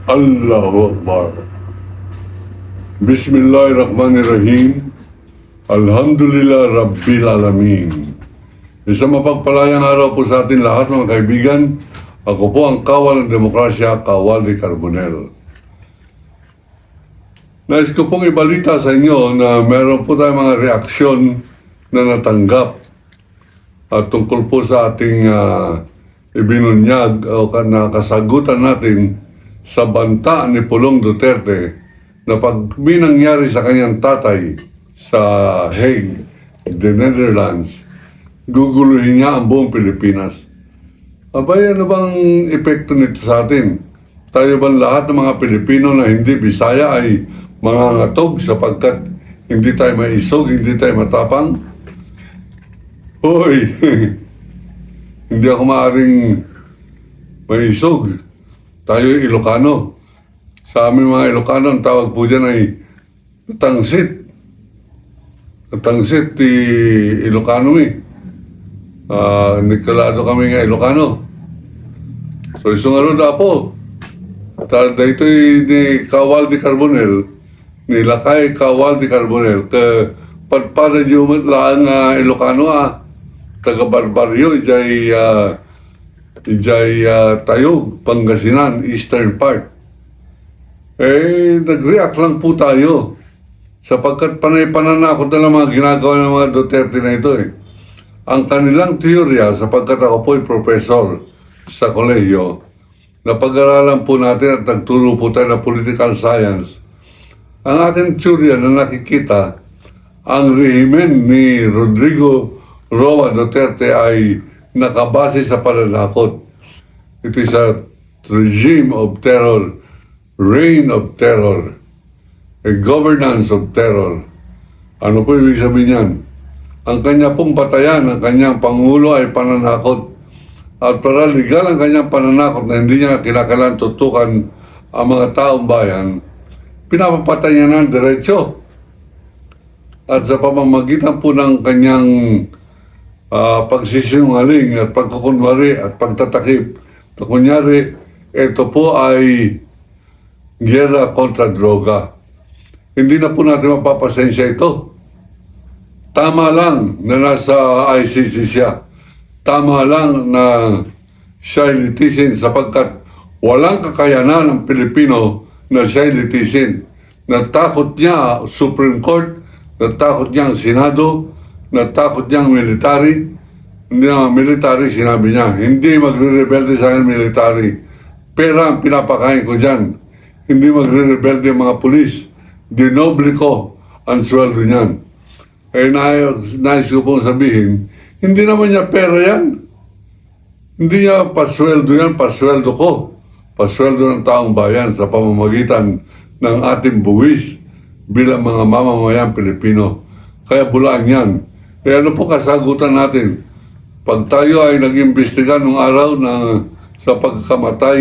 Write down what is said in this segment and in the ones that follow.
Allahu Akbar. Bismillahirrahmanirrahim. Alhamdulillah Rabbil Alamin. Isang mapagpalayang araw po sa atin lahat mga kaibigan. Ako po ang kawal ng demokrasya, Kawal de Carbonell. Nais ko pong ibalita sa inyo na meron po tayong mga reaksyon na natanggap at tungkol po sa ating ibinunyag o na kasagutan natin sa banta ni Pulong Duterte na pag may nangyari sa kanyang tatay sa Hague, the Netherlands, guguluhin niya ang buong Pilipinas. Abay, ano bang epekto nito sa atin? Tayo bang lahat ng mga Pilipino na hindi Bisaya ay mangangatog sapagkat hindi tayo maisog, hindi tayo matapang? Hoy! Hindi ako maaaring maisog. Tayo Ilocano. Sa aming mga Ilocano, ang tawag po dyan ay tangsit. Tangsit di Ilocano Nicolado kami nga Ilocano. So isang na po. Dito ni Kawal de Carbonell, ni Lakay Kawal de Carbonell, padpada diyo lang Ilocano taga-Barbaryo, ijay Tayog, Pangasinan, Eastern part. Nag-react lang po tayo sapagkat panay-pananakot na lang mga ginagawa ng mga Duterte na ito Ang kanilang teorya, sapagkat ako po ay professor sa kolehiyo, napag-aralan po natin at nagturo po tayo ng political science. Ang aking teorya na nakikita, ang rehimen ni Rodrigo Roa Duterte ay nakabase sa pananakot. It is a regime of terror, reign of terror, a governance of terror. Ano po ibig sabihin yan? Ang kanya pong batayan, ang kanyang pangulo ay pananakot. At para legal ang kanyang pananakot na hindi niya kinakailangan tutukan ang mga taong bayan, pinapapatay niya ng diretsyo. At sa pamamagitan po ng kanyang pagsisinungaling at pagkukunwari at pagtatakip na kunyari, ito po ay giyera kontra droga. Hindi na po natin mapapasensya ito. Tama lang na nasa ICC siya. Tama lang na siya litisin sapagkat walang kakayanan ng Pilipino na siya litisin. Natakot niya Supreme Court, natakot niya ang Senado, natakot niya ang military. Hindi naman military, sinabi niya, hindi magre-rebelde sa akin military. Pera ang pinapakain ko dyan. Hindi magre-rebelde ang mga pulis. Dinoble ko ang sweldo niyan. Nais ko pong sabihin, hindi naman niya pera yan. Hindi niya pasweldo yan, pasweldo ko. Pasweldo ng taong bayan sa pamamagitan ng ating buwis bilang mga mamamayang Pilipino. Kaya bulaan yan. Kaya ano po kasagutan natin? Pag tayo ay nag-imbestiga nung araw na sa pagkamatay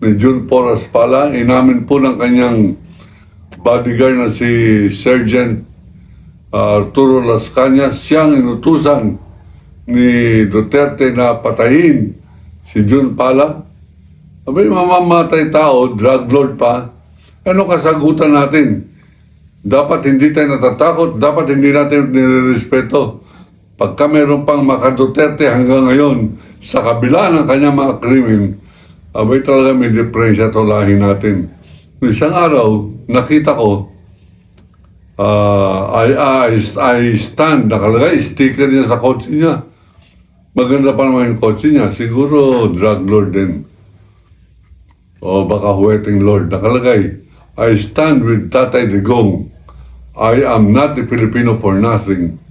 ni June Porras Pala, inamin po ng kanyang bodyguard na si Sergeant Arturo Las Cañas, siyang inutusan ni Duterte na patayin si June Pala. Abay, mamamatay tao, drug lord pa. Ano kasagutan natin? Dapat hindi tayo natatakot, dapat hindi natin nirerespeto. Pagka meron pang maka-Duterte hanggang ngayon sa kabila ng kanyang mga krimen, abay talaga may diferensya tulahin natin. Isang araw, nakita ko, I stand, nakalagay, sticker niya sa kotse niya. Maganda pa naman yung kotse niya, siguro drug lord din. O baka huweting lord, nakalagay, I stand with Tatay Digong. I am not a Filipino for nothing.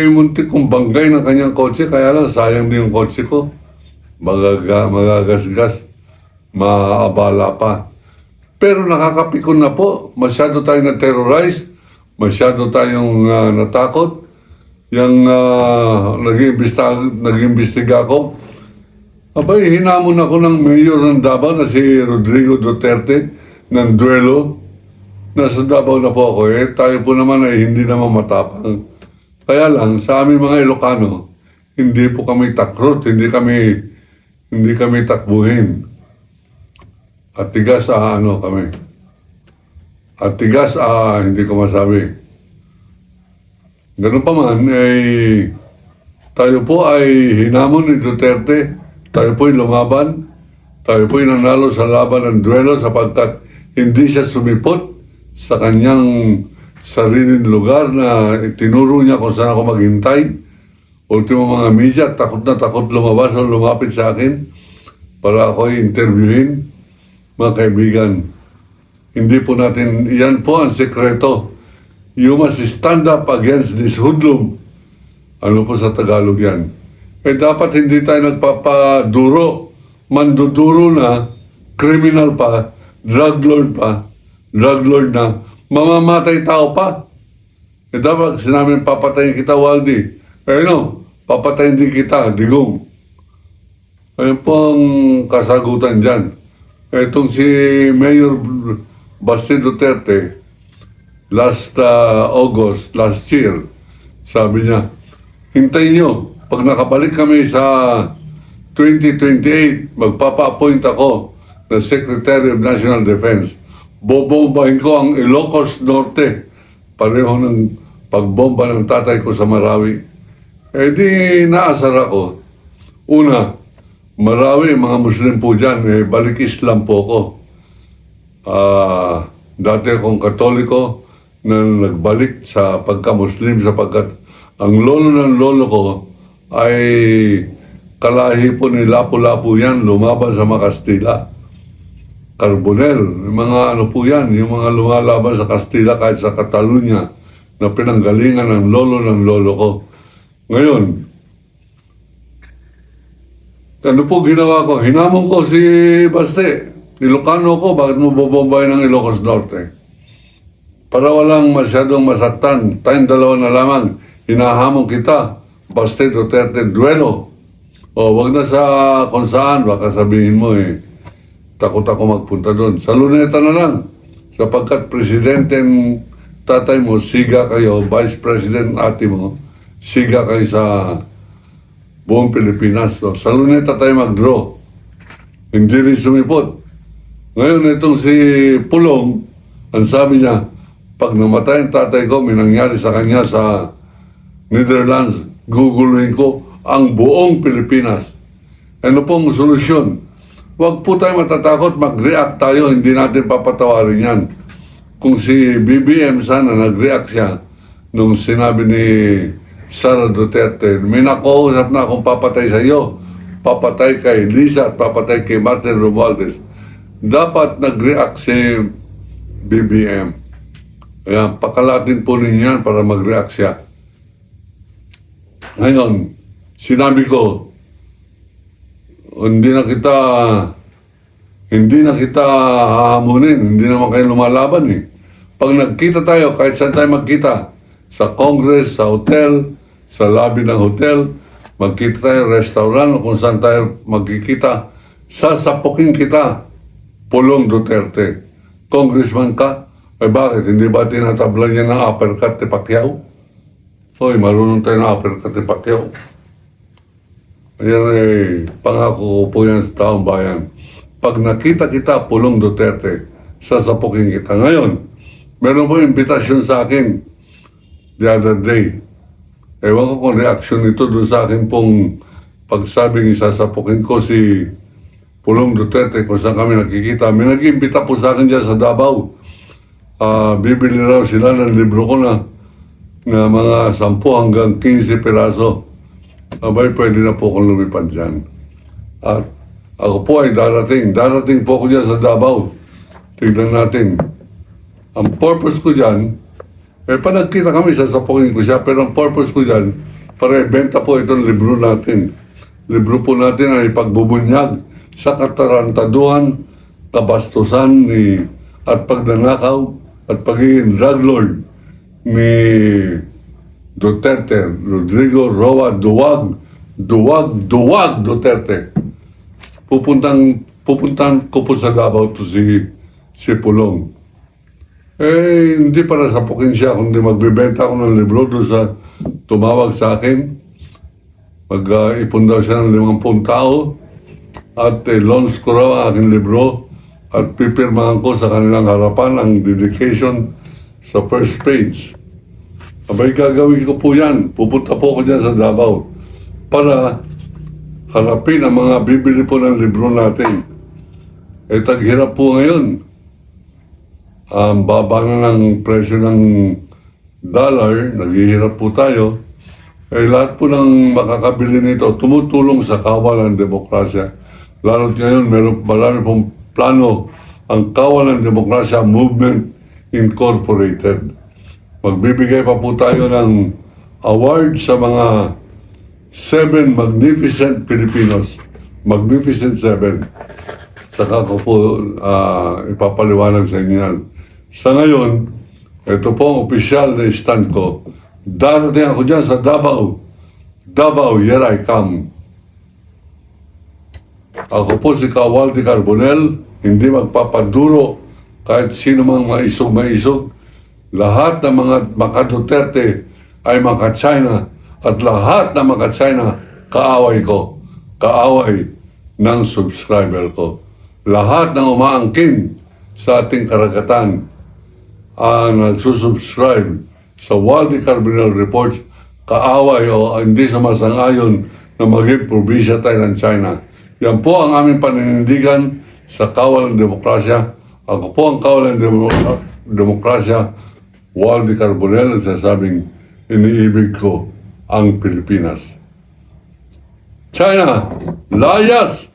Muntik kong banggay ng kanyang kotse, kaya lang sayang din yung kotse ko. Magagasgas, maabala pa. Pero nakakapikon na po, masyado tayong na-terrorize, masyado tayong natakot. Yung nag-imbestiga ako, abay, hinamon ako ng mayor ng Davao na si Rodrigo Duterte ng duelo. Nasa Davao na po ako tayo po naman ay hindi naman matapang. Kaya lang, sa aming mga Ilocano, hindi po kami takrot, hindi kami takbuhin. At tigas, ano kami. At tigas, hindi ko masabi. Ganun pa man, tayo po ay hinamon ni Duterte. Tayo po ay lumaban. Tayo po ay nanalo sa laban ng duelo sapagkat hindi siya sumipot sa kanyang sariling lugar na tinuro niya kung saan ako maghintay. Ultimo mga media, takot na takot lumabas o lumapit sa akin para ako interviewin. Mga kaibigan, hindi po natin, yan po ang sekreto. You must stand up against this hoodlum. Ano po sa Tagalog yan? Dapat hindi tayo nagpapaduro, manduduro na, criminal pa, drug lord na, mamamatay tao pa. Dapat sinabi papatayin kita, Waldi. Papatayin din kita, digong. Ayun po ang kasagutan dyan. Itong si Mayor Basti Duterte, last year, sabi niya, hintayin nyo, pag nakabalik kami sa 2028, magpapa-appoint ako na Secretary of National Defense. Bobombahin ko ang Ilocos Norte, pareho ng pagbomba ng tatay ko sa Marawi. Di naasar ako. Una, Marawi, mga Muslim po dyan, balik Islam po ako. Dati akong Katoliko na nagbalik sa pagka-Muslim sapagkat ang lolo ng lolo ko ay kalahi po ni Lapu-Lapu yan, lumaban sa mga Kastila. Carbonel, mga ano po yan, yung mga lumalaban sa Kastila kahit sa Catalunya na pinanggalingan ng lolo ko. Ngayon, ano po ginawa ko? Hinamon ko si Baste. Ilocano ko, bakit mo bobombayin ng Ilocos Norte? Para walang masyadong masaktan, tayong dalawa na lamang, hinahamon kita, Baste Duterte, duelo. Wag na sa kung saan, baka sabihin mo takot ako magpunta doon. Sa Luneta na lang, sapagkat presidente tatay mo, siga kayo, vice president ate mo, siga kayo sa buong Pilipinas. So, sa Luneta tayo mag-draw. Hindi rin sumipot. Ngayon, itong si Pulong, ang sabi niya, pag namatay ang tatay ko, may nangyari sa kanya sa Netherlands, guguluhin ko ang buong Pilipinas. Ano pong solusyon? Huwag po tayo matatakot, mag-react tayo, hindi natin papatawarin yan. Kung si BBM sana nag-react siya nung sinabi ni Sara Duterte, may nakuusap na akong papatay sa iyo, papatay kay Lisa at papatay kay Martin Romualdez. Dapat nag-react si BBM. Kaya pakalatin po ninyo yan para mag-react siya. Ngayon, sinabi ko, hindi na kita hahamunin, hindi naman kayo lumalaban Pag nagkita tayo, kahit saan tayo magkita, sa Congress, sa hotel, sa lobby ng hotel, magkita tayo restaurant o kung saan tayo magkikita, sasapukin kita, Pulong Duterte. Congressman ka? Bakit? Hindi ba tinatablan niya ng uppercut ni Pacquiao? Marunong tayo ng uppercut ni Pacquiao. Ayan pangako ko po yan sa taong bayan. Pag nakita kita, Pulong Duterte, sasapukin kita. Ngayon, meron po imbitasyon sa akin the other day. Ewan ko kung reaction nito doon sa akin pong pagsabing sasapukin ko si Pulong Duterte kung saan kami nakikita. May nag-imbita po sa akin dyan sa Davao. Bibili raw sila ng libro ko na mga 10 hanggang 15 piraso. Abay, pwede na po akong lumipad dyan. At ako po ay darating. Darating po ako dyan sa Davao. Tignan natin. Ang purpose ko dyan, pa nagkita kami, sasapukin ko siya, pero ang purpose ko dyan, para ibenta po itong libro natin. Libro po natin ay pagbubunyag sa katarantaduhan, kabastusan at pagnanakaw at pagiging drug lord ni Duterte, Rodrigo Roa Duwag Duterte. Pupuntan ko po sa Davao to si Pulong. Hindi para sapukin siya, kundi magbibenta ako ng libro doon sa tumawag sa akin. Mag-ipon daw siya ng 50 tao at launch ko raw ang aking libro at pipirmahan ko sa kanilang harapan ang dedication sa first page. Abay, gagawin ko po yan. Pupunta po ako dyan sa Davao para harapin ang mga bibili po ng libro natin. Taghirap po ngayon. Baba na ng presyo ng dollar, naghihirap po tayo. Lahat po ng makakabili nito tumutulong sa kawal ng demokrasya. Lalo ngayon, marami pong plano ang Kawal ng Demokrasya Movement Incorporated. Magbibigay pa po tayo ng award sa mga 7 magnificent Filipinos. Magnificent 7. Saka ko po ipapaliwanag sa inyo yan. Sa ngayon, ito po ang opisyal na stand ko. Darating ako dyan sa Davao. Davao, here I come. Ako po si Kawaldi Carbonell, hindi magpapaduro kahit sino mang maisog. Lahat ng mga maka-Duterte ay maka-China at lahat ng maka-China kaaway ko, kaaway ng subscriber ko. Lahat ng umaangkin sa ating karagatan ang nagsusubscribe sa Waldi Carbonell Reports, kaaway o hindi sumasang-ayon na maging probinsya tayo ng China. Yan po ang aming paninindigan sa Kawal ng Demokrasya. Ako po ang Kawal ng Demokrasya, Waldi Carbonell, nagsasabing iniibig ko ang Pilipinas. China, layas!